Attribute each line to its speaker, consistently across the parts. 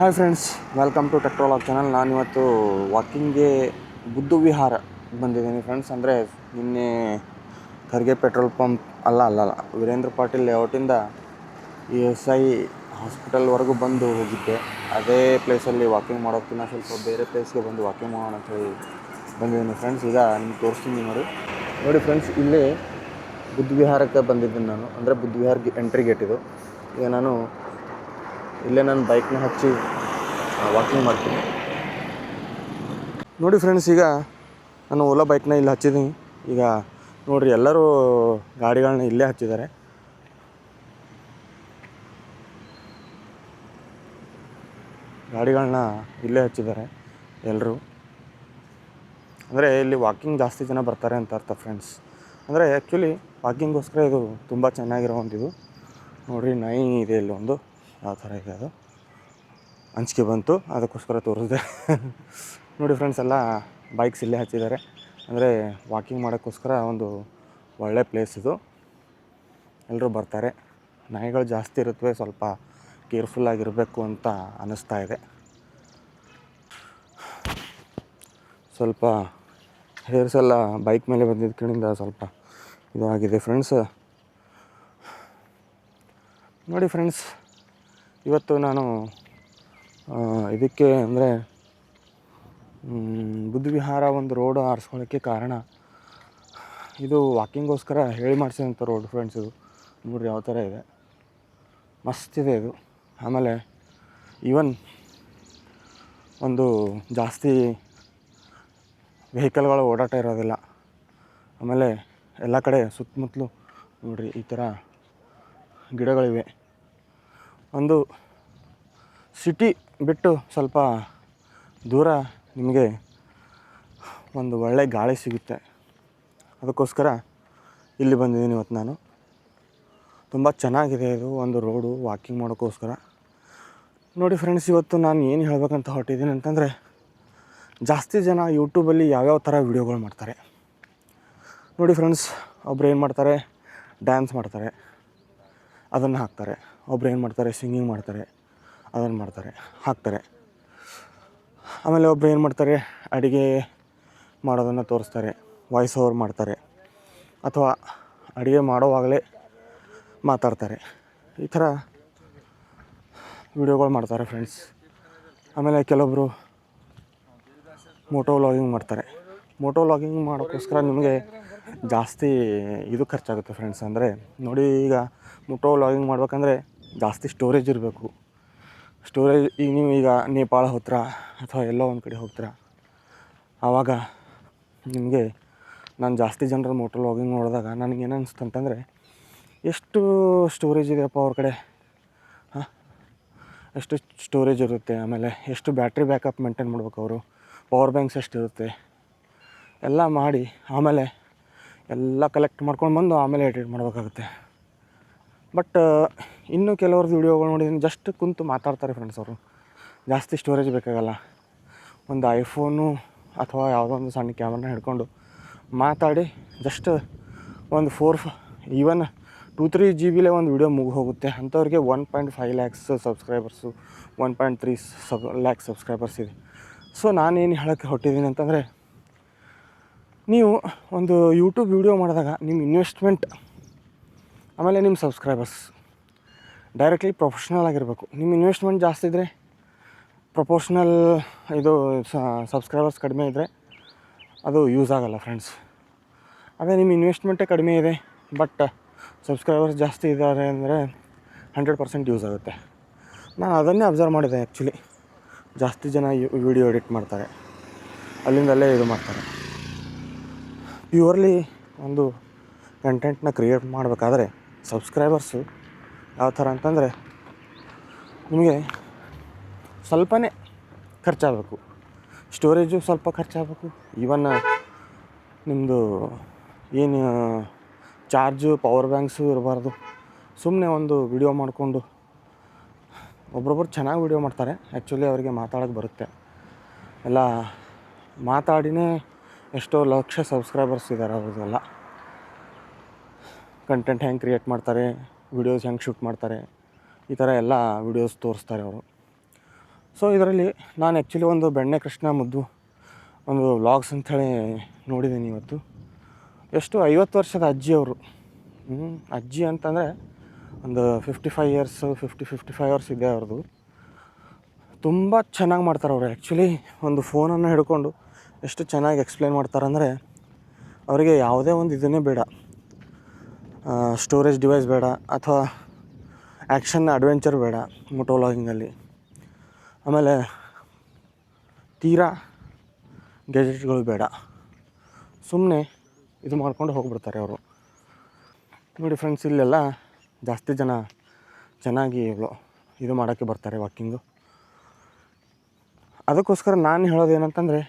Speaker 1: Hi friends, welcome to ಟೆಕ್ಟ್ರಾಲಾಗ್ channel. ನಾನಿವತ್ತು ವಾಕಿಂಗ್ಗೆ ಬುದ್ಧ ವಿಹಾರ ಬಂದಿದ್ದೀನಿ ಫ್ರೆಂಡ್ಸ್. ಅಂದರೆ ನಿನ್ನೆ ಖರ್ಗೆ ಪೆಟ್ರೋಲ್ ಪಂಪ್ ಅಲ್ಲ ವೀರೇಂದ್ರ ಪಾಟೀಲ್ ಲೇಔಟಿಂದ ESI ಹಾಸ್ಪಿಟಲ್ವರೆಗೂ ಬಂದು ಹೋಗಿದ್ದೆ. ಅದೇ ಪ್ಲೇಸಲ್ಲಿ ವಾಕಿಂಗ್ ಮಾಡೋಕ್ಕಿಂತ ಸ್ವಲ್ಪ ಬೇರೆ ಪ್ಲೇಸ್ಗೆ ಬಂದು ವಾಕಿಂಗ್ ಮಾಡೋಣ ಅಂತೇಳಿ ಬಂದಿದ್ದೀನಿ ಫ್ರೆಂಡ್ಸ್. ಈಗ ನಿಮ್ಗೆ ತೋರಿಸ್ತೀನಿ ನೋಡಿ ಫ್ರೆಂಡ್ಸ್, ಇಲ್ಲೇ ಬುದ್ಧ ವಿಹಾರಕ್ಕೆ ಬಂದಿದ್ದೀನಿ ನಾನು. ಅಂದರೆ ಬುದ್ಧ ವಿಹಾರಕ್ಕೆ ಎಂಟ್ರಿ ಗೇಟ್ ಇದು. ಈಗ ನಾನು ಇಲ್ಲೇ ನನ್ನ ಬೈಕ್ನ ಹಚ್ಚಿ ವಾಕಿಂಗ್ ಮಾಡ್ತೀನಿ. ನೋಡಿ ಫ್ರೆಂಡ್ಸ್, ಈಗ ನಾನು ಓಲಾ ಬೈಕ್ನ ಇಲ್ಲಿ ಹಚ್ಚಿದ್ದೀನಿ. ಈಗ ನೋಡಿರಿ, ಎಲ್ಲರೂ ಗಾಡಿಗಳನ್ನ ಇಲ್ಲೇ ಹಚ್ಚಿದ್ದಾರೆ. ಎಲ್ಲರೂ. ಅಂದರೆ ಇಲ್ಲಿ ವಾಕಿಂಗ್ ಜಾಸ್ತಿ ಜನ ಬರ್ತಾರೆ ಅಂತ ಅರ್ಥ ಫ್ರೆಂಡ್ಸ್. ಅಂದರೆ ಆ್ಯಕ್ಚುಲಿ ವಾಕಿಂಗ್ಗೋಸ್ಕರ ಇದು ತುಂಬ ಚೆನ್ನಾಗಿರೋ ಒಂದಿದು. ನೋಡಿರಿ, ನಾಯಿ ಇದೆ ಇಲ್ಲೊಂದು. ಯಾವ ಥರ ಇದೆ ಅದು ಅಂಜಿಕೆ ಬಂತು, ಅದಕ್ಕೋಸ್ಕರ ತೋರಿಸಿದೆ. ನೋಡಿ ಫ್ರೆಂಡ್ಸ್, ಎಲ್ಲ ಬೈಕ್ಸ್ ಇಲ್ಲೇ ಹಚ್ಚಿದ್ದಾರೆ. ಅಂದರೆ ವಾಕಿಂಗ್ ಮಾಡೋಕ್ಕೋಸ್ಕರ ಒಂದು ಒಳ್ಳೆ ಪ್ಲೇಸ್ ಇದು. ಎಲ್ಲರೂ ಬರ್ತಾರೆ. ನಾಯಿಗಳು ಜಾಸ್ತಿ ಇರುತ್ತವೆ, ಸ್ವಲ್ಪ ಕೇರ್ಫುಲ್ಲಾಗಿರಬೇಕು ಅಂತ ಅನ್ನಿಸ್ತಾ ಇದೆ. ಸ್ವಲ್ಪ ಹೇರ್ಸ್ ಎಲ್ಲ ಬೈಕ್ ಮೇಲೆ ಬಂದಿದ್ದ ಕಡೆಯಿಂದ ಸ್ವಲ್ಪ ಇದು ಆಗಿದೆ ಫ್ರೆಂಡ್ಸ್. ನೋಡಿ ಫ್ರೆಂಡ್ಸ್, ಇವತ್ತು ನಾನು ಇದಕ್ಕೆ ಅಂದರೆ ಬುದ್ಧ ವಿಹಾರ ಒಂದು ರೋಡ್ ಆರಿಸ್ಕೊಳ್ಳೋಕ್ಕೆ ಕಾರಣ, ಇದು ವಾಕಿಂಗ್ಗೋಸ್ಕರ ಹೇಳಿ ಮಾಡಿಸಿದಂಥ ರೋಡ್ ಫ್ರೆಂಡ್ಸ್. ಇದು ನೋಡಿರಿ ಯಾವ ಥರ ಇದೆ, ಮಸ್ತಿದೆ ಇದು. ಆಮೇಲೆ ಈವನ್ ಒಂದು ಜಾಸ್ತಿ ವೆಹಿಕಲ್ಗಳು ಓಡಾಟ ಇರೋದಿಲ್ಲ. ಆಮೇಲೆ ಎಲ್ಲ ಕಡೆ ಸುತ್ತಮುತ್ತಲು ನೋಡಿರಿ ಈ ಥರ ಗಿಡಗಳಿವೆ. ಒಂದು ಸಿಟಿ ಬಿಟ್ಟು ಸ್ವಲ್ಪ ದೂರ ನಿಮಗೆ ಒಂದು ಒಳ್ಳೆ ಗಾಳಿ ಸಿಗುತ್ತೆ. ಅದಕ್ಕೋಸ್ಕರ ಇಲ್ಲಿ ಬಂದಿದ್ದೀನಿ ಇವತ್ತು ನಾನು. ತುಂಬ ಚೆನ್ನಾಗಿದೆ ಇದು ಒಂದು ರೋಡು ವಾಕಿಂಗ್ ಮಾಡೋಕ್ಕೋಸ್ಕರ. ನೋಡಿ ಫ್ರೆಂಡ್ಸ್, ಇವತ್ತು ನಾನು ಏನು ಹೇಳಬೇಕಂತ ಹೊರಟಿದ್ದೀನಿ ಅಂತಂದರೆ, ಜಾಸ್ತಿ ಜನ ಯೂಟ್ಯೂಬಲ್ಲಿ ಯಾವ್ಯಾವ ಥರ ವೀಡಿಯೋಗಳು ಮಾಡ್ತಾರೆ. ನೋಡಿ ಫ್ರೆಂಡ್ಸ್, ಒಬ್ರು ಏನು ಮಾಡ್ತಾರೆ, ಡ್ಯಾನ್ಸ್ ಮಾಡ್ತಾರೆ, ಅದನ್ನು ಹಾಕ್ತಾರೆ. ಒಬ್ರು ಏನು ಮಾಡ್ತಾರೆ, ಸಿಂಗಿಂಗ್ ಮಾಡ್ತಾರೆ, ಅದನ್ನು ಮಾಡ್ತಾರೆ, ಹಾಕ್ತಾರೆ. ಆಮೇಲೆ ಒಬ್ರು ಏನು ಮಾಡ್ತಾರೆ, ಅಡುಗೆ ಮಾಡೋದನ್ನು ತೋರಿಸ್ತಾರೆ, ವಾಯ್ಸ್ ಓವರ್ ಮಾಡ್ತಾರೆ, ಅಥವಾ ಅಡುಗೆ ಮಾಡೋವಾಗಲೇ ಮಾತಾಡ್ತಾರೆ. ಈ ಥರ ವೀಡಿಯೋಗಳು ಮಾಡ್ತಾರೆ ಫ್ರೆಂಡ್ಸ್. ಆಮೇಲೆ ಕೆಲವೊಬ್ಬರು ಮೋಟೋ ವ್ಲಾಗಿಂಗ್ ಮಾಡ್ತಾರೆ. ಮೋಟೋ ವ್ಲಾಗಿಂಗ್ ಮಾಡೋಕ್ಕೋಸ್ಕರ ನಿಮಗೆ ಜಾಸ್ತಿ ಇದು ಖರ್ಚಾಗುತ್ತೆ ಫ್ರೆಂಡ್ಸ್. ಅಂದರೆ ನೋಡಿ, ಈಗ ಮೋಟೋ ವ್ಲಾಗಿಂಗ್ ಮಾಡ್ಬೇಕಂದ್ರೆ ಜಾಸ್ತಿ ಸ್ಟೋರೇಜ್ ಇರಬೇಕು. ಈಗ ನೀವು ಈಗ ನೇಪಾಳ ಹೋಗ್ತೀರಾ ಅಥವಾ ಎಲ್ಲೋ ಒಂದು ಕಡೆ ಹೋಗ್ತೀರಾ, ಆವಾಗ ನಿಮಗೆ ನಾನು ಜಾಸ್ತಿ ಜನರ ಮೋಟೋ ವ್ಲಾಗಿಂಗ್ ನೋಡಿದಾಗ ನನಗೇನು ಅನಿಸ್ತು ಅಂತಂದರೆ, ಎಷ್ಟು ಸ್ಟೋರೇಜ್ ಇದೆಯಪ್ಪ ಅವ್ರ ಕಡೆ, ಎಷ್ಟು ಸ್ಟೋರೇಜ್ ಇರುತ್ತೆ, ಆಮೇಲೆ ಎಷ್ಟು ಬ್ಯಾಟ್ರಿ ಬ್ಯಾಕಪ್ ಮೇಂಟೈನ್ ಮಾಡ್ಬೇಕು ಅವರು, ಪವರ್ ಬ್ಯಾಂಕ್ಸ್ ಎಷ್ಟಿರುತ್ತೆ ಎಲ್ಲ ಮಾಡಿ, ಆಮೇಲೆ ಎಲ್ಲ ಕಲೆಕ್ಟ್ ಮಾಡ್ಕೊಂಡು ಬಂದು ಆಮೇಲೆ ಎಡಿಟ್ ಮಾಡಬೇಕಾಗುತ್ತೆ. ಬಟ್ ಇನ್ನೂ ಕೆಲವ್ರದ್ದು ವೀಡಿಯೋಗಳು ನೋಡಿದ್ದೀನಿ, ಜಸ್ಟ್ ಕುಂತು ಮಾತಾಡ್ತಾರೆ ಫ್ರೆಂಡ್ಸ್. ಅವರು ಜಾಸ್ತಿ ಸ್ಟೋರೇಜ್ ಬೇಕಾಗಲ್ಲ. ಒಂದು ಐಫೋನು ಅಥವಾ ಯಾವುದೋ ಒಂದು ಸಣ್ಣ ಕ್ಯಾಮ್ರಾನ ಹಿಡ್ಕೊಂಡು ಮಾತಾಡಿ ಜಸ್ಟ್ ಒಂದು ಈವನ್ 2-3 GB ಒಂದು ವೀಡಿಯೋ ಮುಗಿ ಹೋಗುತ್ತೆ. ಅಂಥವ್ರಿಗೆ 1.5 ಲ್ಯಾಕ್ಸ್ ಸಬ್ಸ್ಕ್ರೈಬರ್ಸು, 1.3 ಲ್ಯಾಕ್ಸ್ ಸಬ್ಸ್ಕ್ರೈಬರ್ಸ್ ಇದೆ. ಸೊ ನಾನೇನು ಹೇಳೋಕ್ಕೆ ಹೊರಟಿದ್ದೀನಿ ಅಂತಂದರೆ, ನೀವು ಒಂದು ಯೂಟ್ಯೂಬ್ ವೀಡಿಯೋ ಮಾಡಿದಾಗ ನಿಮ್ಮ ಇನ್ವೆಸ್ಟ್ಮೆಂಟ್, ಆಮೇಲೆ ನಿಮ್ಮ ಸಬ್ಸ್ಕ್ರೈಬರ್ಸ್ ಡೈರೆಕ್ಟ್ಲಿ ಪ್ರೊಫೆಷ್ನಲ್ ಆಗಿರಬೇಕು. ನಿಮ್ಮ ಇನ್ವೆಸ್ಟ್ಮೆಂಟ್ ಜಾಸ್ತಿ ಇದ್ದರೆ ಪ್ರೊಪೋರ್ಷ್ನಲ್, ಇದು ಸಬ್ಸ್ಕ್ರೈಬರ್ಸ್ ಕಡಿಮೆ ಇದ್ದರೆ ಅದು ಯೂಸ್ ಆಗೋಲ್ಲ ಫ್ರೆಂಡ್ಸ್. ಅದೇ ನಿಮ್ಮ ಇನ್ವೆಸ್ಟ್ಮೆಂಟೇ ಕಡಿಮೆ ಇದೆ ಬಟ್ ಸಬ್ಸ್ಕ್ರೈಬರ್ಸ್ ಜಾಸ್ತಿ ಇದ್ದಾರೆ ಅಂದರೆ 100% ಯೂಸ್ ಆಗುತ್ತೆ. ನಾನು ಅದನ್ನೇ ಅಬ್ಸರ್ವ್ ಮಾಡಿದೆ ಆ್ಯಕ್ಚುಲಿ. ಜಾಸ್ತಿ ಜನ ವೀಡಿಯೋ ಎಡಿಟ್ ಮಾಡ್ತಾರೆ, ಅಲ್ಲಿಂದಲ್ಲೇ ಇದು ಮಾಡ್ತಾರೆ. ಪ್ಯೂರ್ಲಿ ಒಂದು ಕಂಟೆಂಟ್ನ ಕ್ರಿಯೇಟ್ ಮಾಡಬೇಕಾದ್ರೆ ಸಬ್ಸ್ಕ್ರೈಬರ್ಸು ಯಾವ ಥರ ಅಂತಂದರೆ, ನಿಮಗೆ ಸ್ವಲ್ಪನೇ ಖರ್ಚಾಗಬೇಕು, ಸ್ಟೋರೇಜು ಸ್ವಲ್ಪ ಖರ್ಚಾಗಬೇಕು, ಈವನ್ ನಿಮ್ಮದು ಏನು ಚಾರ್ಜು, ಪವರ್ ಬ್ಯಾಂಕ್ಸು ಇರಬಾರ್ದು. ಸುಮ್ಮನೆ ಒಂದು ವೀಡಿಯೋ ಮಾಡಿಕೊಂಡು, ಒಬ್ರೊಬ್ರು ಚೆನ್ನಾಗಿ ವೀಡಿಯೋ ಮಾಡ್ತಾರೆ ಆ್ಯಕ್ಚುಲಿ, ಅವರಿಗೆ ಮಾತಾಡೋಕ್ಕೆ ಬರುತ್ತೆ. ಎಲ್ಲ ಮಾತಾಡಿನೇ ಎಷ್ಟೋ ಲಕ್ಷ ಸಬ್ಸ್ಕ್ರೈಬರ್ಸ್ ಇದ್ದಾರೆ ಅವ್ರದ್ದೆಲ್ಲ. ಕಂಟೆಂಟ್ ಹೆಂಗೆ ಕ್ರಿಯೇಟ್ ಮಾಡ್ತಾರೆ, ವೀಡಿಯೋಸ್ ಹೆಂಗೆ ಶೂಟ್ ಮಾಡ್ತಾರೆ, ಈ ಥರ ಎಲ್ಲ ವೀಡಿಯೋಸ್ ತೋರಿಸ್ತಾರೆ ಅವರು. ಸೊ ಇದರಲ್ಲಿ ನಾನು ಆ್ಯಕ್ಚುಲಿ ಒಂದು ಬೆಣ್ಣೆ ಕೃಷ್ಣ ಮುದ್ದು ಒಂದು ವ್ಲಾಗ್ಸ್ ಅಂಥೇಳಿ ನೋಡಿದ್ದೀನಿ ಇವತ್ತು. ಎಷ್ಟು 50 ವರ್ಷದ ಅಜ್ಜಿ ಅವರು. ಅಜ್ಜಿ ಅಂತಂದರೆ ಒಂದು 55 ಇಯರ್ಸ್ 55 ಇಯರ್ಸ್ ಇದೆ ಅವ್ರದ್ದು. ತುಂಬ ಚೆನ್ನಾಗಿ ಮಾಡ್ತಾರೆ ಅವರು. ಆ್ಯಕ್ಚುಲಿ ಒಂದು ಫೋನನ್ನು ಹಿಡ್ಕೊಂಡು ಎಷ್ಟು ಚೆನ್ನಾಗಿ ಎಕ್ಸ್ಪ್ಲೇನ್ ಮಾಡ್ತಾರಂದರೆ, ಅವರಿಗೆ ಯಾವುದೇ ಒಂದು ಇದನ್ನೇ ಬೇಡ, ಸ್ಟೋರೇಜ್ ಡಿವೈಸ್ ಬೇಡ ಅಥವಾ ಆ್ಯಕ್ಷನ್ ಅಡ್ವೆಂಚರ್ ಬೇಡ ಮೋಟೋ ವ್ಲಾಗಿಂಗಲ್ಲಿ. ಆಮೇಲೆ ತೀರಾ ಗ್ಯಾಜೆಟ್ಗಳು ಬೇಡ, ಸುಮ್ಮನೆ ಇದು ಮಾಡ್ಕೊಂಡು ಹೋಗ್ಬಿಡ್ತಾರೆ ಅವರು. ನೋಡಿ ಫ್ರೆಂಡ್ಸ್, ಇಲ್ಲೆಲ್ಲ ಜಾಸ್ತಿ ಜನ ಚೆನ್ನಾಗಿ ಇದು ಮಾಡೋಕ್ಕೆ ಬರ್ತಾರೆ ವಾಕಿಂಗು. ಅದಕ್ಕೋಸ್ಕರ ನಾನು ಹೇಳೋದು ಏನಂತಂದರೆ,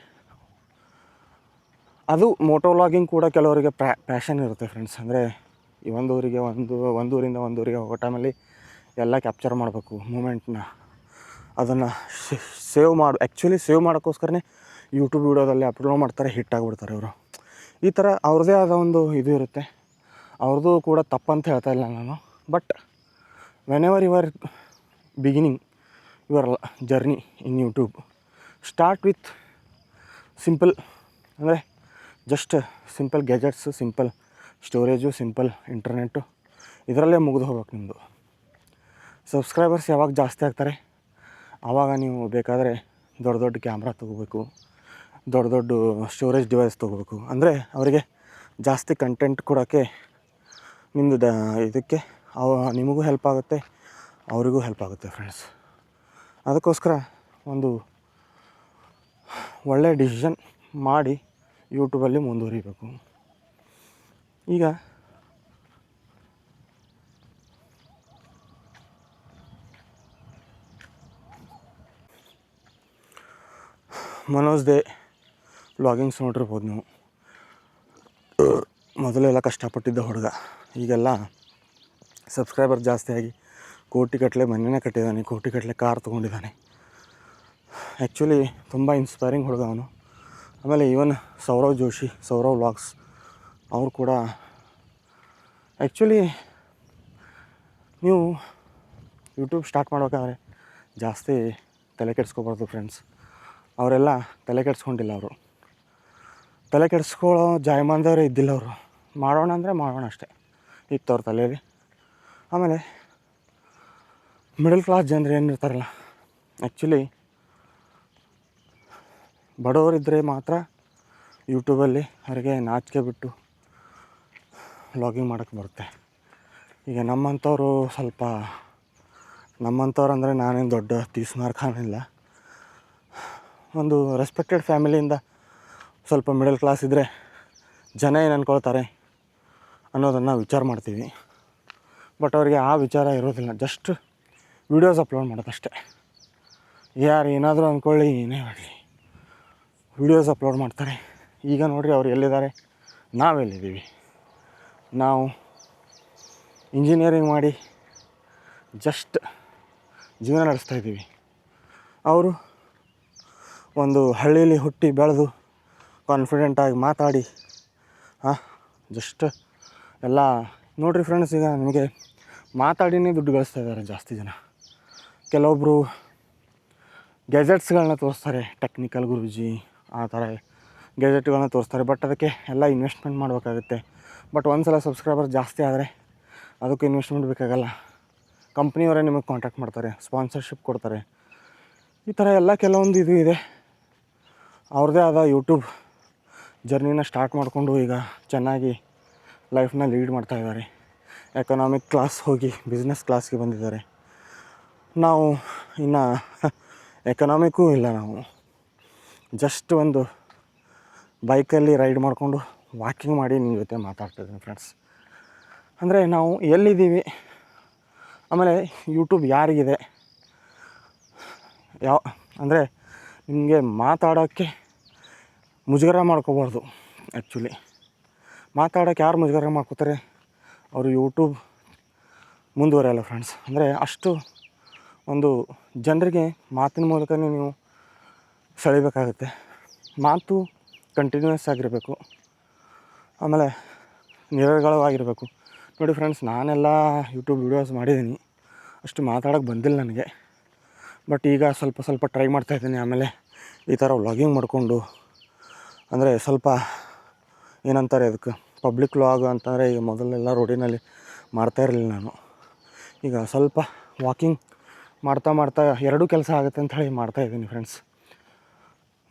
Speaker 1: ಅದು ಮೋಟೋ ವ್ಲಾಗಿಂಗ್ ಕೂಡ ಕೆಲವರಿಗೆ ಪ್ಯಾಷನ್ ಇರುತ್ತೆ ಫ್ರೆಂಡ್ಸ್. ಅಂದರೆ ಈ ಒಂದೂರಿಂದ ಒಂದೂರಿಗೆ ಹೋಗೋ ಟೈಮಲ್ಲಿ ಎಲ್ಲ ಕ್ಯಾಪ್ಚರ್ ಮಾಡಬೇಕು ಮೂಮೆಂಟ್ನ, ಅದನ್ನು ಆ್ಯಕ್ಚುಲಿ ಸೇವ್ ಮಾಡೋಕ್ಕೋಸ್ಕರನೇ ಯೂಟ್ಯೂಬ್ ವೀಡಿಯೋದಲ್ಲಿ ಅಪ್ಲೋಡ್ ಮಾಡ್ತಾರೆ, ಹಿಟ್ ಆಗಿಬಿಡ್ತಾರೆ ಅವರು. ಈ ಥರ ಅವ್ರದ್ದೇ ಆದ ಒಂದು ಇದು ಇರುತ್ತೆ. ಅವ್ರದ್ದು ಕೂಡ ತಪ್ಪಂತ ಹೇಳ್ತಾ ಇಲ್ಲ ನಾನು. But whenever you are beginning your journey in YouTube, start with simple, ಅಂದರೆ just simple gadgets, simple storage, simple internet, ಇದರಲ್ಲೇ ಮುಗಿದು ಹೋಗ್ಬೇಕು ನಿಮ್ಮದು. ಸಬ್ಸ್ಕ್ರೈಬರ್ಸ್ ಯಾವಾಗ ಜಾಸ್ತಿ ಆಗ್ತಾರೆ ಆವಾಗ ನೀವು ಬೇಕಾದರೆ ದೊಡ್ಡ ದೊಡ್ಡ ಕ್ಯಾಮ್ರಾ ತೊಗೋಬೇಕು, ದೊಡ್ಡ ದೊಡ್ಡ ಸ್ಟೋರೇಜ್ ಡಿವೈಸ್ ತೊಗೋಬೇಕು. ಅಂದರೆ ಅವರಿಗೆ ಜಾಸ್ತಿ ಕಂಟೆಂಟ್ ಕೊಡೋಕ್ಕೆ ನಿಮ್ಮದು ಇದಕ್ಕೆ ನಿಮಗೂ ಹೆಲ್ಪ್ ಆಗುತ್ತೆ, ಅವರಿಗೂ ಹೆಲ್ಪ್ ಆಗುತ್ತೆ ಫ್ರೆಂಡ್ಸ್. ಅದಕ್ಕೋಸ್ಕರ ಒಂದು ಒಳ್ಳೆಯ ಡಿಸಿಷನ್ ಮಾಡಿ ಯೂಟ್ಯೂಬಲ್ಲಿ ಮುಂದುವರಿಬೇಕು. ಈಗ ಮನೋಜ್ ದೇ ವ್ಲಾಗಿಂಗ್ಸ್ ನೋಡಿರ್ಬೋದು ನೀವು. ಮೊದಲೆಲ್ಲ ಕಷ್ಟಪಟ್ಟಿದ್ದ ಹುಡುಗ, ಈಗೆಲ್ಲ ಸಬ್ಸ್ಕ್ರೈಬರ್ ಜಾಸ್ತಿಯಾಗಿ ಕೋಟಿಗಟ್ಟಲೆ ಮನೆಯೇ ಕಟ್ಟಿದ್ದಾನೆ, ಕೋಟಿಗಟ್ಟಲೆ ಕಾರ್ ತೊಗೊಂಡಿದ್ದಾನೆ. ಆ್ಯಕ್ಚುಲಿ ತುಂಬ ಇನ್ಸ್ಪೈರಿಂಗ್ ಹುಡುಗ ಅವನು. ಆಮೇಲೆ ಈವನ್ ಸೌರವ್ ಜೋಶಿ, ಸೌರವ್ ವ್ಲಾಗ್ಸ್, ಅವರು ಕೂಡ ಆ್ಯಕ್ಚುಲಿ ನೀವು ಯೂಟ್ಯೂಬ್ ಸ್ಟಾರ್ಟ್ ಮಾಡಬೇಕಾದ್ರೆ ಜಾಸ್ತಿ ತಲೆ ಕೆಡಿಸ್ಕೋಬಾರ್ದು ಫ್ರೆಂಡ್ಸ್. ಅವರೆಲ್ಲ ತಲೆ ಕೆಡಿಸ್ಕೊಂಡಿಲ್ಲ. ಅವರು ತಲೆ ಕೆಡಿಸ್ಕೊಳ್ಳೋ ಜಾಯಮಾನದವರೇ ಇದ್ದಿಲ್ಲ. ಅವರು ಮಾಡೋಣ ಅಂದರೆ ಮಾಡೋಣ ಅಷ್ಟೇ ಇತ್ತು ಅವ್ರ ತಲೆಯಲ್ಲಿ. ಆಮೇಲೆ ಮಿಡಲ್ ಕ್ಲಾಸ್ ಜನರು ಏನಿರ್ತಾರಲ್ಲ, ಆ್ಯಕ್ಚುಲಿ ಬಡವರಿದ್ದರೆ ಮಾತ್ರ ಯೂಟ್ಯೂಬಲ್ಲಿ ಅವರಿಗೆ ನಾಚಿಕೆ ಬಿಟ್ಟು ವ್ಲಾಗಿಂಗ್ ಮಾಡೋಕ್ಕೆ ಬರುತ್ತೆ. ಈಗ ನಮ್ಮಂಥವ್ರು ಸ್ವಲ್ಪ, ನಮ್ಮಂಥವ್ರು ಅಂದರೆ ನಾನೇನು ದೊಡ್ಡ ತೀಸ್ಮಾರ್ ಖಾನ್ ಇಲ್ಲ, ಒಂದು ರೆಸ್ಪೆಕ್ಟೆಡ್ ಫ್ಯಾಮಿಲಿಯಿಂದ ಸ್ವಲ್ಪ ಮಿಡಲ್ ಕ್ಲಾಸ್ ಇದ್ದರೆ ಜನ ಏನು ಅಂದ್ಕೊಳ್ತಾರೆ ಅನ್ನೋದನ್ನು ವಿಚಾರ ಮಾಡ್ತೀವಿ. ಬಟ್ ಅವರಿಗೆ ಆ ವಿಚಾರ ಇರೋದಿಲ್ಲ. ಜಸ್ಟ್ ವೀಡಿಯೋಸ್ ಅಪ್ಲೋಡ್ ಮಾಡೋದಷ್ಟೇ. ಯಾರು ಏನಾದರೂ ಅಂದ್ಕೊಳ್ಳಿ, ಏನೇ ಮಾಡಲಿ, ವೀಡಿಯೋಸ್ ಅಪ್ಲೋಡ್ ಮಾಡ್ತಾರೆ. ಈಗ ನೋಡಿರಿ ಅವ್ರು ಎಲ್ಲಿದ್ದಾರೆ, ನಾವೆಲ್ಲಿದ್ದೀವಿ. ನಾವು ಇಂಜಿನಿಯರಿಂಗ್ ಮಾಡಿ ಜಸ್ಟ್ ಜೀವನ ನಡೆಸ್ತಾಯಿದ್ದೀವಿ. ಅವರು ಒಂದು ಹಳ್ಳಿಯಲ್ಲಿ ಹುಟ್ಟಿ ಬೆಳೆದು ಕಾನ್ಫಿಡೆಂಟಾಗಿ ಮಾತಾಡಿ ಜಸ್ಟ್ ಎಲ್ಲ ನೋಡಿರಿ ಫ್ರೆಂಡ್ಸ್. ಈಗ ನಿಮಗೆ ಮಾತಾಡಿನೇ ದುಡ್ಡು ಗಳಿಸ್ತಾ ಇದ್ದಾರೆ ಜಾಸ್ತಿ ಜನ. ಕೆಲವೊಬ್ಬರು ಗ್ಯಾಜೆಟ್ಸ್ಗಳನ್ನ ತೋರಿಸ್ತಾರೆ, ಟೆಕ್ನಿಕಲ್ ಗುರೂಜಿ ಆ ಥರ ಗ್ಯಾಜೆಟ್ಗಳನ್ನ ತೋರಿಸ್ತಾರೆ. ಬಟ್ ಅದಕ್ಕೆ ಎಲ್ಲ ಇನ್ವೆಸ್ಟ್ಮೆಂಟ್ ಮಾಡಬೇಕಾಗುತ್ತೆ. ಬಟ್ ಒಂದು ಸಲ ಸಬ್ಸ್ಕ್ರೈಬರ್ ಜಾಸ್ತಿ ಆದರೆ ಅದಕ್ಕೆ ಇನ್ವೆಸ್ಟ್ಮೆಂಟ್ ಬೇಕಾಗಲ್ಲ. ಕಂಪ್ನಿಯವರೇ ನಿಮಗೆ ಕಾಂಟ್ಯಾಕ್ಟ್ ಮಾಡ್ತಾರೆ, ಸ್ಪಾನ್ಸರ್ಶಿಪ್ ಕೊಡ್ತಾರೆ. ಈ ಥರ ಎಲ್ಲ ಕೆಲವೊಂದು ಇದು ಇದೆ. ಅವ್ರದ್ದೇ ಆದ ಯೂಟ್ಯೂಬ್ ಜರ್ನಿನ ಸ್ಟಾರ್ಟ್ ಮಾಡಿಕೊಂಡು ಈಗ ಚೆನ್ನಾಗಿ ಲೈಫ್ನ ಲೀಡ್ ಮಾಡ್ತಾಯಿದ್ದಾರೆ. ಎಕನಾಮಿಕ್ ಕ್ಲಾಸ್ ಹೋಗಿ ಬಿಸ್ನೆಸ್ ಕ್ಲಾಸ್ಗೆ ಬಂದಿದ್ದಾರೆ. ನಾವು ಇನ್ನು ಎಕನಾಮಿಕ್ಕೂ ಇಲ್ಲ, ನಾವು ಜಸ್ಟ್ ಒಂದು ಬೈಕಲ್ಲಿ ರೈಡ್ ಮಾಡಿಕೊಂಡು ವಾಕಿಂಗ್ ಮಾಡಿ ನಿಮ್ಮ ಜೊತೆ ಮಾತಾಡ್ತಾಯಿದ್ದೀನಿ ಫ್ರೆಂಡ್ಸ್. ಅಂದರೆ ನಾವು ಎಲ್ಲಿದ್ದೀವಿ, ಆಮೇಲೆ ಯೂಟ್ಯೂಬ್ ಯಾರಿಗಿದೆ, ಅಂದರೆ ನಿಮಗೆ ಮಾತಾಡೋಕ್ಕೆ ಮುಜುಗರ ಮಾಡ್ಕೋಬಾರ್ದು. ಆ್ಯಕ್ಚುಲಿ ಮಾತಾಡೋಕ್ಕೆ ಯಾರು ಮುಜುಗರ ಮಾಡ್ಕೋತಾರೆ, ಅವರು ಯೂಟ್ಯೂಬ್ ಮುಂದುವರೆಯಲ್ಲ ಫ್ರೆಂಡ್ಸ್. ಅಂದರೆ ಅಷ್ಟು ಒಂದು ಜನರಿಗೆ ಮಾತಿನ ಮೂಲಕನೇ ನೀವು ಸೆಳಿಬೇಕಾಗುತ್ತೆ. ಮಾತು ಕಂಟಿನ್ಯೂಯಸ್ ಆಗಿರಬೇಕು, ಆಮೇಲೆ ನಿರರ್ಗಳವಾಗಿರಬೇಕು. ನೋಡಿ ಫ್ರೆಂಡ್ಸ್, ನಾನೆಲ್ಲ ಯೂಟ್ಯೂಬ್ ವೀಡಿಯೋಸ್ ಮಾಡಿದ್ದೀನಿ, ಅಷ್ಟು ಮಾತಾಡೋಕ್ಕೆ ಬಂದಿಲ್ಲ ನನಗೆ. ಬಟ್ ಈಗ ಸ್ವಲ್ಪ ಸ್ವಲ್ಪ ಟ್ರೈ ಮಾಡ್ತಾಯಿದ್ದೀನಿ. ಆಮೇಲೆ ಈ ಥರ ವ್ಲಾಗಿಂಗ್ ಮಾಡಿಕೊಂಡು, ಅಂದರೆ ಸ್ವಲ್ಪ ಏನಂತಾರೆ ಅದಕ್ಕೆ, ಪಬ್ಲಿಕ್ ವ್ಲಾಗ್ ಅಂತಂದರೆ ಈಗ ಮೊದಲೆಲ್ಲ ರೋಡಿನಲ್ಲಿ ಮಾಡ್ತಾಯಿರಲಿಲ್ಲ ನಾನು. ಈಗ ಸ್ವಲ್ಪ ವಾಕಿಂಗ್ ಮಾಡ್ತಾ ಎರಡೂ ಕೆಲಸ ಆಗುತ್ತೆ ಅಂತ ಹೇಳಿ ಮಾಡ್ತಾಯಿದ್ದೀನಿ ಫ್ರೆಂಡ್ಸ್.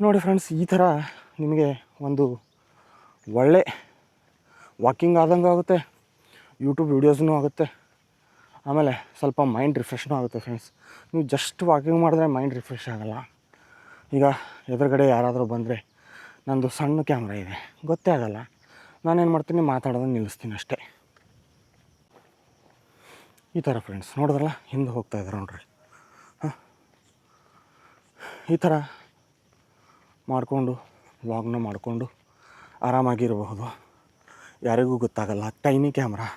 Speaker 1: ನೋಡಿ ಫ್ರೆಂಡ್ಸ್, ಈ ಥರ ನಿಮಗೆ ಒಂದು ಒಳ್ಳೆ ವಾಕಿಂಗ್ ಆದಂಗೂ ಆಗುತ್ತೆ, ಯೂಟ್ಯೂಬ್ ವೀಡಿಯೋಸ್ನೂ ಆಗುತ್ತೆ, ಆಮೇಲೆ ಸ್ವಲ್ಪ ಮೈಂಡ್ ರಿಫ್ರೆಶ್ನೂ ಆಗುತ್ತೆ ಫ್ರೆಂಡ್ಸ್. ನೀವು ಜಸ್ಟ್ ವಾಕಿಂಗ್ ಮಾಡಿದ್ರೆ ಮೈಂಡ್ ರಿಫ್ರೆಶ್ ಆಗೋಲ್ಲ. ಈಗ ಎದುರುಗಡೆ ಯಾರಾದರೂ ಬಂದರೆ ನಂದು ಸಣ್ಣ ಕ್ಯಾಮ್ರಾ ಇದೆ, ಗೊತ್ತೇ ಆಗೋಲ್ಲ. ನಾನೇನು ಮಾಡ್ತೀನಿ, ಮಾತಾಡೋದನ್ನು ನಿಲ್ಲಿಸ್ತೀನಿ ಅಷ್ಟೇ. ಈ ಥರ ಫ್ರೆಂಡ್ಸ್, ನೋಡಿದ್ರಲ್ಲ ಹಿಂದೆ ಹೋಗ್ತಾಯಿದ್ದಾರೆ ನೋಡ್ರಿ. ಹಾಂ, ಈ ಥರ ಮಾಡಿಕೊಂಡು ವ್ಲಾಗ್ನ ಮಾಡಿಕೊಂಡು ಆರಾಮಾಗಿರಬಹುದು, ಯಾರಿಗೂ ಗೊತ್ತಾಗಲ್ಲ. ಟೈನಿ ಕ್ಯಾಮ್ರಾ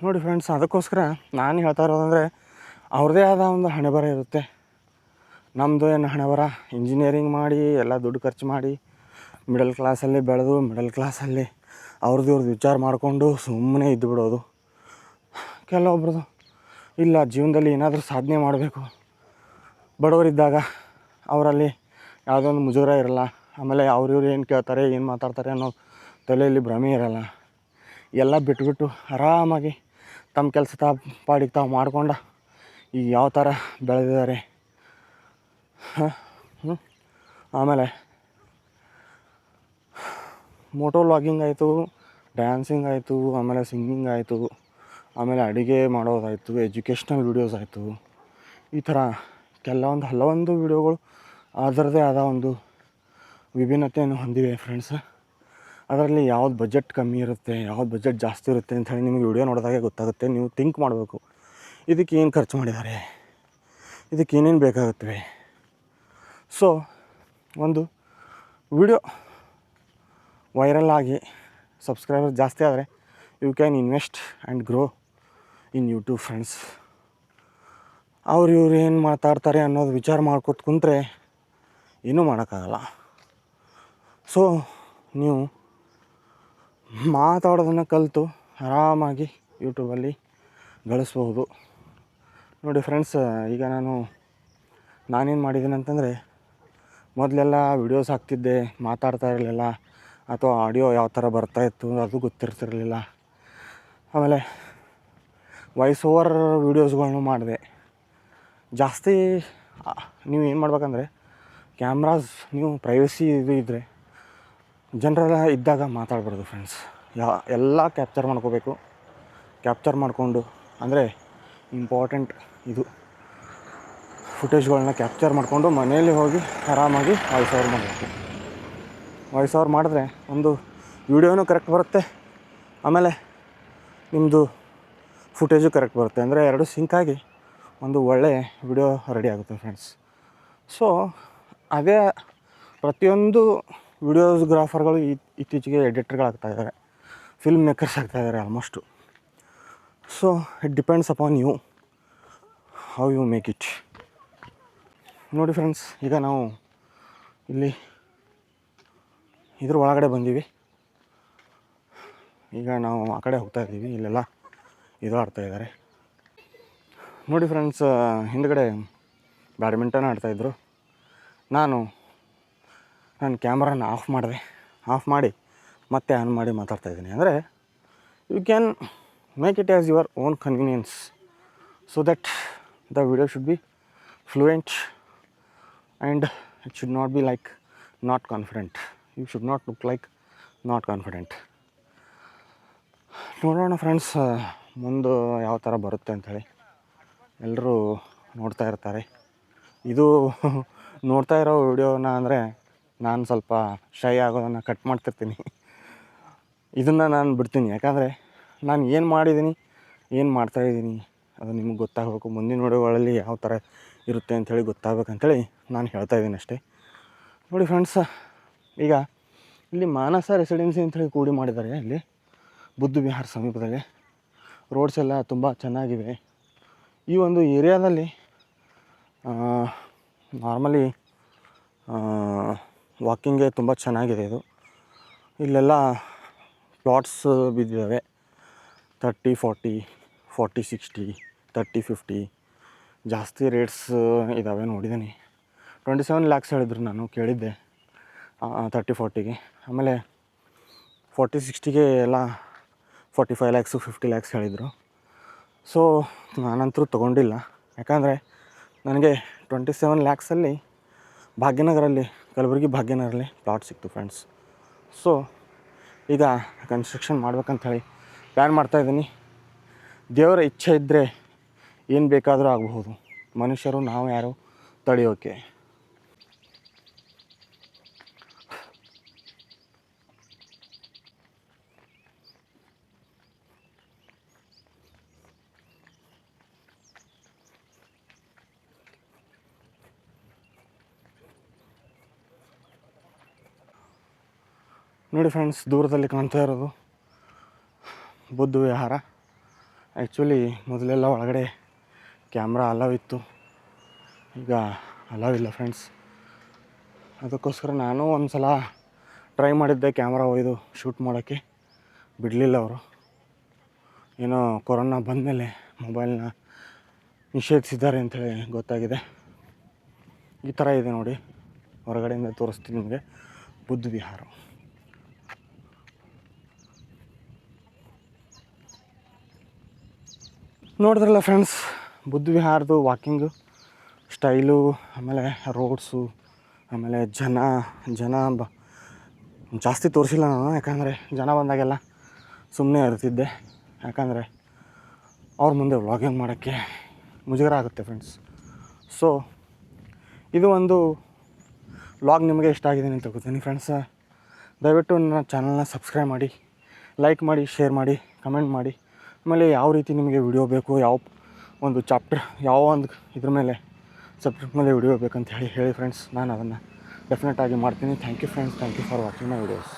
Speaker 1: ನೋಡಿ ಫ್ರೆಂಡ್ಸ್. ಅದಕ್ಕೋಸ್ಕರ ನಾನು ಹೇಳ್ತಾ ಇರೋದಂದರೆ, ಅವ್ರದ್ದೇ ಆದ ಒಂದು ಹಣೆಬರ ಇರುತ್ತೆ. ನಮ್ಮದು ಏನು ಹಣೆಬರ, ಇಂಜಿನಿಯರಿಂಗ್ ಮಾಡಿ ಎಲ್ಲ ದುಡ್ಡು ಖರ್ಚು ಮಾಡಿ ಮಿಡಲ್ ಕ್ಲಾಸಲ್ಲಿ ಬೆಳೆದು ಮಿಡಲ್ ಕ್ಲಾಸಲ್ಲಿ ಅವ್ರದ್ದು ವಿಚಾರ ಮಾಡಿಕೊಂಡು ಸುಮ್ಮನೆ ಇದ್ದು ಬಿಡೋದು. ಕೆಲವೊಬ್ರದ್ದು ಇಲ್ಲ, ಜೀವನದಲ್ಲಿ ಏನಾದರೂ ಸಾಧನೆ ಮಾಡಬೇಕು, ಬಡವರಿದ್ದಾಗ ಅವರಲ್ಲಿ ಯಾವುದೋ ಒಂದು ಮುಜುಗರ ಇರಲ್ಲ. ಆಮೇಲೆ ಇವ್ರು ಏನು ಕೇಳ್ತಾರೆ, ಏನು ಮಾತಾಡ್ತಾರೆ ಅನ್ನೋ ತಲೆಯಲ್ಲಿ ಭ್ರಮೆ ಇರಲ್ಲ. ಎಲ್ಲ ಬಿಟ್ಬಿಟ್ಟು ಆರಾಮಾಗಿ ತಮ್ಮ ಕೆಲಸ ಪಾಡಿಗೆ ತಾವು ಮಾಡ್ಕೊಂಡು ಈಗ ಯಾವ ಥರ ಬೆಳೆದಿದ್ದಾರೆ. ಆಮೇಲೆ ಮೋಟೋ ವ್ಲಾಗಿಂಗ್ ಆಯಿತು, ಡ್ಯಾನ್ಸಿಂಗ್ ಆಯಿತು, ಆಮೇಲೆ ಸಿಂಗಿಂಗ್ ಆಯಿತು, ಆಮೇಲೆ ಅಡುಗೆ ಮಾಡೋದಾಯಿತು, ಎಜುಕೇಷ್ನಲ್ ವೀಡಿಯೋಸ್ ಆಯಿತು. ಈ ಥರ ಹಲವೊಂದು ವೀಡಿಯೋಗಳು ಅದರದ್ದೇ ಆದ ಒಂದು ವಿಭಿನ್ನತೆಯನ್ನು ಹೊಂದಿವೆ ಫ್ರೆಂಡ್ಸ್. ಅದರಲ್ಲಿ ಯಾವ್ದು ಬಜೆಟ್ ಕಮ್ಮಿ ಇರುತ್ತೆ, ಯಾವ್ದು ಬಜೆಟ್ ಜಾಸ್ತಿ ಇರುತ್ತೆ ಅಂಥೇಳಿ ನಿಮಗೆ ವಿಡಿಯೋ ನೋಡಿದಾಗೆ ಗೊತ್ತಾಗುತ್ತೆ. ನೀವು ಥಿಂಕ್ ಮಾಡಬೇಕು, ಇದಕ್ಕೆ ಏನು ಖರ್ಚು ಮಾಡಿದ್ದಾರೆ, ಇದಕ್ಕೆ ಏನೇನು ಬೇಕಾಗುತ್ತವೆ. ಸೊ ಒಂದು ವಿಡಿಯೋ ವೈರಲ್ ಆಗಿ ಸಬ್ಸ್ಕ್ರೈಬರ್ ಜಾಸ್ತಿ ಆದರೆ you can invest and grow in YouTube friends. ಇವ್ರು ಏನು ಮಾತಾಡ್ತಾರೆ ಅನ್ನೋದು ವಿಚಾರ ಮಾಡ್ಕೊತ ಕುಂತ್ರೆ ಏನೂ ಮಾಡೋಕ್ಕಾಗಲ್ಲ. ಸೊ ನೀವು ಮಾತಾಡೋದನ್ನು ಕಲಿತು ಆರಾಮಾಗಿ ಯೂಟ್ಯೂಬಲ್ಲಿ ಗಳಿಸ್ಬೋದು. ನೋಡಿ ಫ್ರೆಂಡ್ಸ್, ಈಗ ನಾನೇನು ಮಾಡಿದ್ದೀನಿ ಅಂತಂದರೆ, ಮೊದಲೆಲ್ಲ ವೀಡಿಯೋಸ್ ಹಾಕ್ತಿದ್ದೆ, ಮಾತಾಡ್ತಾ ಇರಲಿಲ್ಲ, ಅಥವಾ ಆಡಿಯೋ ಯಾವ ಥರ ಬರ್ತಾಯಿತ್ತು ಅದು ಗೊತ್ತಿರ್ತಿರಲಿಲ್ಲ. ಆಮೇಲೆ ವಾಯ್ಸ್ ಓವರ್ ವೀಡಿಯೋಸ್ಗಳನ್ನು ಮಾಡಿದೆ ಜಾಸ್ತಿ. ನೀವು ಏನು ಮಾಡ್ಬೇಕಂದ್ರೆ, ಕ್ಯಾಮ್ರಾಸ್ ನೀವು ಪ್ರೈವಸಿ ಇದ್ದರೆ ಜನರೆಲ್ಲ ಇದ್ದಾಗ ಮಾತಾಡ್ಬಾರ್ದು ಫ್ರೆಂಡ್ಸ್. ಎಲ್ಲ ಕ್ಯಾಪ್ಚರ್ ಮಾಡ್ಕೋಬೇಕು. ಕ್ಯಾಪ್ಚರ್ ಮಾಡಿಕೊಂಡು, ಅಂದರೆ ಇಂಪಾರ್ಟೆಂಟ್ ಇದು ಫುಟೇಜ್ಗಳನ್ನ ಕ್ಯಾಪ್ಚರ್ ಮಾಡಿಕೊಂಡು ಮನೆಯಲ್ಲಿ ಹೋಗಿ ಆರಾಮಾಗಿ ವಾಯ್ಸ್ ಓವರ್ ಮಾಡಬೇಕು. ವಾಯ್ಸ್ ಓವರ್ ಮಾಡಿದ್ರೆ ಒಂದು ವೀಡಿಯೋನೂ ಕರೆಕ್ಟ್ ಬರುತ್ತೆ, ಆಮೇಲೆ ನಿಮ್ಮದು ಫುಟೇಜು ಕರೆಕ್ಟ್ ಬರುತ್ತೆ. ಅಂದರೆ ಎರಡು ಸಿಂಕಾಗಿ ಒಂದು ಒಳ್ಳೆಯ ವಿಡಿಯೋ ರೆಡಿ ಆಗುತ್ತೆ ಫ್ರೆಂಡ್ಸ್. ಸೊ ಅದೇ ಪ್ರತಿಯೊಂದು ವಿಡಿಯೋಗ್ರಾಫರ್ಗಳು ಇತ್ತೀಚೆಗೆ ಎಡಿಟರ್ಗಳಾಗ್ತಾಯಿದ್ದಾರೆ, ಫಿಲ್ಮ್ ಮೇಕರ್ಸ್ ಆಗ್ತಾಯಿದ್ದಾರೆ almost. So it depends upon you, how you make it. ನೋಡಿ ಫ್ರೆಂಡ್ಸ್, ಈಗ ನಾವು ಇಲ್ಲಿ ಇದ್ರ ಒಳಗಡೆ ಬಂದೀವಿ. ಈಗ ನಾವು ಆ ಕಡೆ ಹೋಗ್ತಾಯಿದ್ದೀವಿ. ಇಲ್ಲೆಲ್ಲ ಇದು ಆಡ್ತಾಯಿದ್ದಾರೆ ನೋಡಿ ಫ್ರೆಂಡ್ಸ್. ಹಿಂದ್ಗಡೆ ಬ್ಯಾಡ್ಮಿಂಟನ್ ಆಡ್ತಾಯಿದ್ರು. ನಾನು ನನ್ನ ಕ್ಯಾಮ್ರಾನ ಆಫ್ ಮಾಡಿ ಮತ್ತೆ ಆನ್ ಮಾಡಿ ಮಾತಾಡ್ತಾಯಿದ್ದೀನಿ. ಅಂದರೆ you can make it as your own convenience, so that the video should be fluent and it should not be like not confident. You should not look like not confident. ನೋಡೋಣ friends, ಮುಂದೆ ಯಾವ ಥರ ಬರುತ್ತೆ ಅಂಥೇಳಿ ಎಲ್ಲರೂ ನೋಡ್ತಾ ಇರ್ತಾರೆ. ಇದು ನೋಡ್ತಾ ಇರೋ ವಿಡಿಯೋನ ಅಂದರೆ ನಾನು ಸ್ವಲ್ಪ ಶೈ ಆಗೋದನ್ನು ಕಟ್ ಮಾಡ್ತಿರ್ತೀನಿ. ಇದನ್ನು ನಾನು ಬಿಡ್ತೀನಿ, ಯಾಕಂದರೆ ನಾನು ಏನು ಮಾಡಿದ್ದೀನಿ, ಏನು ಮಾಡ್ತಾಯಿದ್ದೀನಿ ಅದು ನಿಮಗೆ ಗೊತ್ತಾಗಬೇಕು. ಮುಂದಿನ ವಿಡಿಯೋಗಳಲ್ಲಿ ಯಾವ ಥರ ಇರುತ್ತೆ ಅಂಥೇಳಿ ಗೊತ್ತಾಗಬೇಕಂತೇಳಿ ನಾನು ಹೇಳ್ತಾಯಿದ್ದೀನಿ ಅಷ್ಟೇ. ನೋಡಿ ಫ್ರೆಂಡ್ಸ್, ಈಗ ಇಲ್ಲಿ ಮಾನಸ ರೆಸಿಡೆನ್ಸಿ ಅಂಥೇಳಿ ಕೂಡಿ ಮಾಡಿದ್ದಾರೆ. ಇಲ್ಲಿ ಬುದ್ಧ ವಿಹಾರ ಸಮೀಪದಲ್ಲಿ ರೋಡ್ಸ್ ಎಲ್ಲ ತುಂಬ ಚೆನ್ನಾಗಿವೆ. ಈ ಒಂದು ಏರಿಯಾದಲ್ಲಿ ನಾರ್ಮಲಿ ವಾಕಿಂಗ್ಗೆ ತುಂಬ ಚೆನ್ನಾಗಿದೆ ಇದು. ಇಲ್ಲೆಲ್ಲ ಪ್ಲಾಟ್ಸ್ ಬಿದ್ದಿದ್ದಾವೆ, 30, 40, 40, 60, 30, 50, ಜಾಸ್ತಿ ರೇಟ್ಸ್ ಇದ್ದಾವೆ ನೋಡಿದ್ದೀನಿ. 27 ಲ್ಯಾಕ್ಸ್ ಹೇಳಿದ್ರು, ನಾನು ಕೇಳಿದ್ದೆ 30-40ಗೆ. ಆಮೇಲೆ 40-60ಗೆ ಎಲ್ಲ 45 ಲ್ಯಾಕ್ಸು 50 ಲ್ಯಾಕ್ಸ್ ಹೇಳಿದರು. ಸೊ ನಾನಂತರೂ ತೊಗೊಂಡಿಲ್ಲ, ಯಾಕಂದರೆ ನನಗೆ 27 ಲ್ಯಾಕ್ಸಲ್ಲಿ ಭಾಗ್ಯನಗರಲ್ಲಿ, ಕಲಬುರಗಿ ಭಾಗ್ಯನಗರಲ್ಲಿ ಪ್ಲಾಟ್ ಸಿಕ್ತು ಫ್ರೆಂಡ್ಸ್. ಸೊ ಈಗ ಕನ್ಸ್ಟ್ರಕ್ಷನ್ ಮಾಡ್ಬೇಕಂಥೇಳಿ ಪ್ಲ್ಯಾನ್ ಮಾಡ್ತಾಯಿದ್ದೀನಿ. ದೇವರ ಇಚ್ಛೆ ಇದ್ದರೆ ಏನು ಬೇಕಾದರೂ ಆಗಬಹುದು. ಮನುಷ್ಯರು ನಾವು ಯಾರು ತಡೆಯೋಕೆ. ನೋಡಿ ಫ್ರೆಂಡ್ಸ್, ದೂರದಲ್ಲಿ ಕಾಣ್ತಾ ಇರೋದು ಬುದ್ಧ ವಿಹಾರ. ಆ್ಯಕ್ಚುಲಿ ಮೊದಲೆಲ್ಲ ಒಳಗಡೆ ಕ್ಯಾಮ್ರಾ ಅಲೌ ಇತ್ತು, ಈಗ ಅಲೌ ಇಲ್ಲ ಫ್ರೆಂಡ್ಸ್. ಅದಕ್ಕೋಸ್ಕರ ನಾನು ಒಂದು ಸಲ ಟ್ರೈ ಮಾಡಿದ್ದೆ ಕ್ಯಾಮ್ರಾ ಒಯ್ದು ಶೂಟ್ ಮಾಡೋಕ್ಕೆ, ಬಿಡಲಿಲ್ಲ ಅವರು. ಏನೋ ಕೊರೋನಾ ಬಂದಮೇಲೆ ಮೊಬೈಲ್ನ ನಿಷೇಧಿಸಿದ್ದಾರೆ ಅಂಥೇಳಿ ಗೊತ್ತಾಗಿದೆ. ಈ ಥರ ಇದೆ ನೋಡಿ, ಹೊರಗಡೆಯಿಂದ ತೋರಿಸ್ತೀನಿ ನಿಮಗೆ ಬುದ್ಧ ವಿಹಾರ. ನೋಡಿದ್ರಲ್ಲ ಫ್ರೆಂಡ್ಸ್, ಬುದ್ಧ ವಿಹಾರದು ವಾಕಿಂಗು ಸ್ಟೈಲು, ಆಮೇಲೆ ರೋಡ್ಸು, ಆಮೇಲೆ ಜನ ಜಾಸ್ತಿ ತೋರಿಸಿಲ್ಲ ನಾನು, ಯಾಕಂದರೆ ಜನ ಬಂದಾಗೆಲ್ಲ ಸುಮ್ಮನೆ ಇರ್ತಿದ್ದೆ. ಯಾಕಂದರೆ ಅವ್ರ ಮುಂದೆ ವ್ಲಾಗಿಂಗ್ ಮಾಡೋಕ್ಕೆ ಮುಜುಗರ ಆಗುತ್ತೆ ಫ್ರೆಂಡ್ಸ್. ಸೊ ಇದು ಒಂದು ವ್ಲಾಗ್ ನಿಮಗೆ ಇಷ್ಟ ಆಗಿದೆ ಅಂತ ಗೊತ್ತೀನಿ ಫ್ರೆಂಡ್ಸ್. ದಯವಿಟ್ಟು ನನ್ನ ಚಾನಲ್ನ ಸಬ್ಸ್ಕ್ರೈಬ್ ಮಾಡಿ, ಲೈಕ್ ಮಾಡಿ, ಶೇರ್ ಮಾಡಿ, ಕಮೆಂಟ್ ಮಾಡಿ. ಆಮೇಲೆ ಯಾವ ರೀತಿ ನಿಮಗೆ ವಿಡಿಯೋ ಬೇಕು, ಯಾವ ಒಂದು ಚಾಪ್ಟರ್, ಯಾವ ಒಂದು ಇದ್ರ ಮೇಲೆ ಸಬ್ಜೆಕ್ಟ್ ಮೇಲೆ ವಿಡಿಯೋ ಬೇಕಂತ ಹೇಳಿ ಫ್ರೆಂಡ್ಸ್. ನಾನು ಅದನ್ನು ಡೆಫಿನೆಟಾಗಿ ಮಾಡ್ತೀನಿ. Thank you friends, thank you for watching my videos.